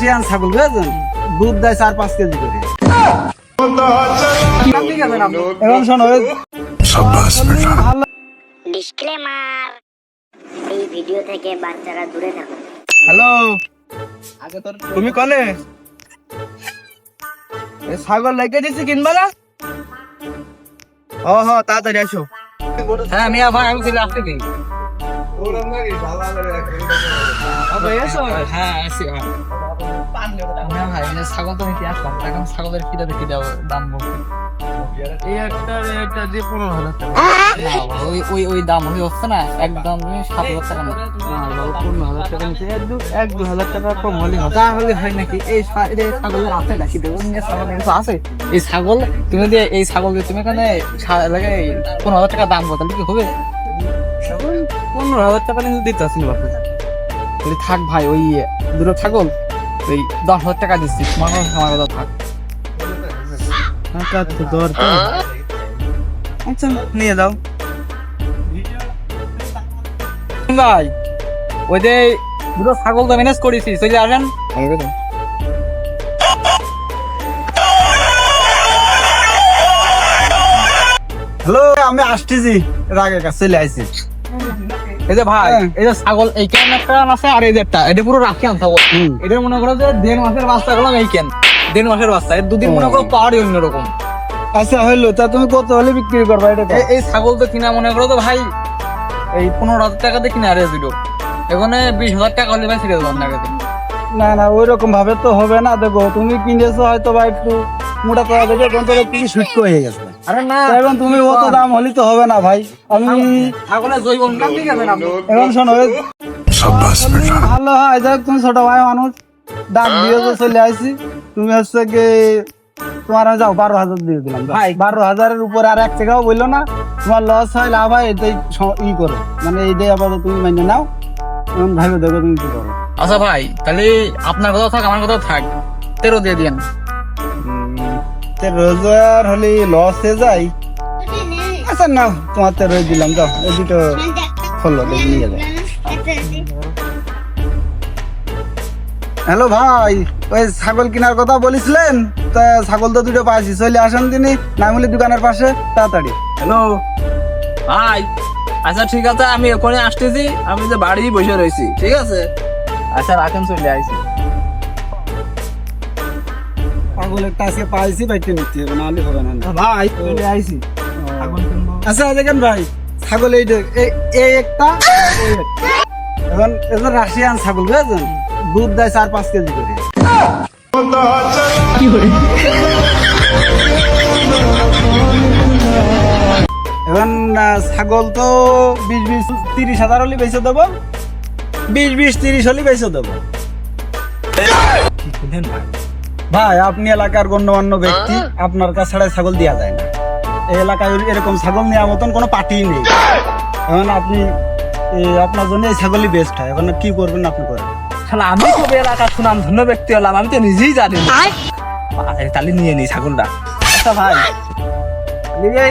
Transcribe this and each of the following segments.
Russian ছাগল বুঝেছেন, দুধ দেয় 4-5 কেজি করে। এখন শোনো, ভালো। ডিসক্লেমার, এই ভিডিও থেকে বাচ্চারা দূরে থাকুন। হ্যালো, তুমি কনে ছাগল লেগে দিচ্ছি কিনবা না? ও হ, তাড়াতাড়ি আসো। হ্যাঁ মিয়া ভাই, আমি চলে আসতে কি? হ্যাঁ আসি। মিয়া ভাই, এই যে ছাগল তো নিতে আসলাম, এখন ছাগলের কিটা দেখি দাও দাম বলতে। এই একটা যে 15,000 টাকা। ওই দাম হচ্ছে না, একদম 7,000 টাকা না। 15,000 টাকা নিচে 1-2,000 টাকা কম হলে হবে। তাহলে হয় নাকি? এই ছাগলের আছে নাকি? দেখুন ছাগলের কিছু আছে। এই ছাগল তুমি দিয়ে, এই ছাগল দিয়ে তুমি এখানে 15,000 টাকা দাম বল, তাহলে কি হবে? 15,000 টাকা কিন্তু দিতে আসেনি বাপু। বলি থাক ভাই, ওই দুটো ছাগল ওই 10,000 টাকা দিচ্ছি, তোমার আমার কথা থাক। টাকা তো দরকার। আচ্ছা নিয়ে দাও ভাই। ওই যে দুটো ছাগল তো ম্যানেজ করেছি, চলে আসেন। হ্যালো, আমি আসতেছি, রাগের কাছে চলে আইছি। এই যে ভাই, এই যে ছাগল এই কেন একটা আছে, আর এই যে একটা, এটা পুরো রাখিয়ান ছাগল। এটার মনে করো যে 1.5 মাসের বাচ্চা গেলাম, এই কেন 1.5 মাসের বাচ্চা, এর 2 দিন মনে করো পাওয়ারই অন্যরকম। আচ্ছা হইলো, তা তুমি কত হলে বিক্রি করবা এটা? এই ছাগল তো কিনা মনে করো তো ভাই, এই 15,000 টাকাতে কিনে আরে দিল, এখানে 20,000 টাকা হলে ভাই ছেড়ে দেবো আপনাকে। না না, ওই রকম ভাবে তো হবে না। দেখো তুমি কিনেছো হয়তো বা একটু মোটা করা দেবে, এখন তো কি শুটকো হয়ে গেছে। আরে না, এখন তুমি অত দাম হলে তো হবে না ভাই। আমি ছাগলের জৈব নাম ঠিক আছে না? এখন শোনো, ভালো হয় যাক, তুমি ছোট ভাই মানুষ, ডাক দিয়ে তো চলে আইছি। তুমি হচ্ছে কি, তোমার আমি যাও 12,000 দিয়ে দিলাম ভাই। 12,000-এর উপরে আর 1 টাকাও বললো না। তোমার লস হয় লাভ হয় এটাই ই করো, মানে এইটাই আপাতত তুমি মেনে নাও। এখন ভাইবে দেখো তুমি কি করো। আচ্ছা ভাই, তাহলে আপনার কথা থাক, আমার কথা থাক, 13 দিয়ে দিন। রোজগার হলে লস হয়ে যায়। আচ্ছা না, তোমার 13 দিলাম, যাও এই দুটো খোলো, দেখি নিয়ে যাও। হ্যালো ভাই, ওই ছাগল কেনার কথা বলেছিলেন, তা ছাগল তো দুটো পাইছি, চলে আসেন তিনি নামলি দোকানের পাশে তাড়াতাড়ি। হ্যালো ভাই, আচ্ছা ঠিক আছে, আমি এখানে আসতেছি, আমি যে বাড়ি বসে রয়েছি, ঠিক আছে? আচ্ছা রাখেন, চলে আইছি। ছাগলের আজকে পাইছি, বাইকে নিতে হবে, নাহলে হবে না। ভাই চলে আইছি। আচ্ছা দেখেন ভাই, ছাগল এই একটা, এই একটা। এখন রাশিয়ান ছাগল বুঝেছেন, দুধ দেয় 4-5 কেজি করে। এখন ছাগল তো 20-30 হাজার হলে বেঁচে দেবো, 20-30 হলে বেঁচে দেবো। ভাই আপনি এলাকার গণ্যমান্য ব্যক্তি, আপনার কাছে ছাড়া ছাগল দেওয়া যায় না। এই এলাকায় এরকম ছাগল নেওয়ার মতন কোনো পার্টি নেই। এখন আপনি আপনার জন্য এই ছাগলই বেস্ট হয়। এখন কি করবেন আপনি করেন। আমি খুব এলাকার সুনাম ধন্য ব্যক্তি হলাম, আমি তো নিজেই জানি না। তাহলে নিয়ে নি ছাগলটা। আচ্ছা ভাই, এই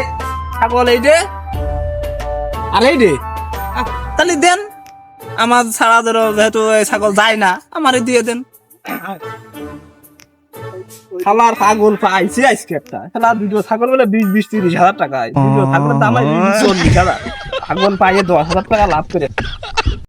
ছাগল এই যে, আর এই যে, তাহলে দেন। আমার ছাড়া ধরো যেহেতু এই ছাগল যায় না, আমারে দিয়ে দেন। খালার ছাগল পাইছি আজকে একটা, খেলার দুটো ছাগল বলে 20-30 হাজার টাকা। দুটো ছাগলের দাম 40,000। ছাগল পাইয়ে 10,000 টাকা লাভ করে।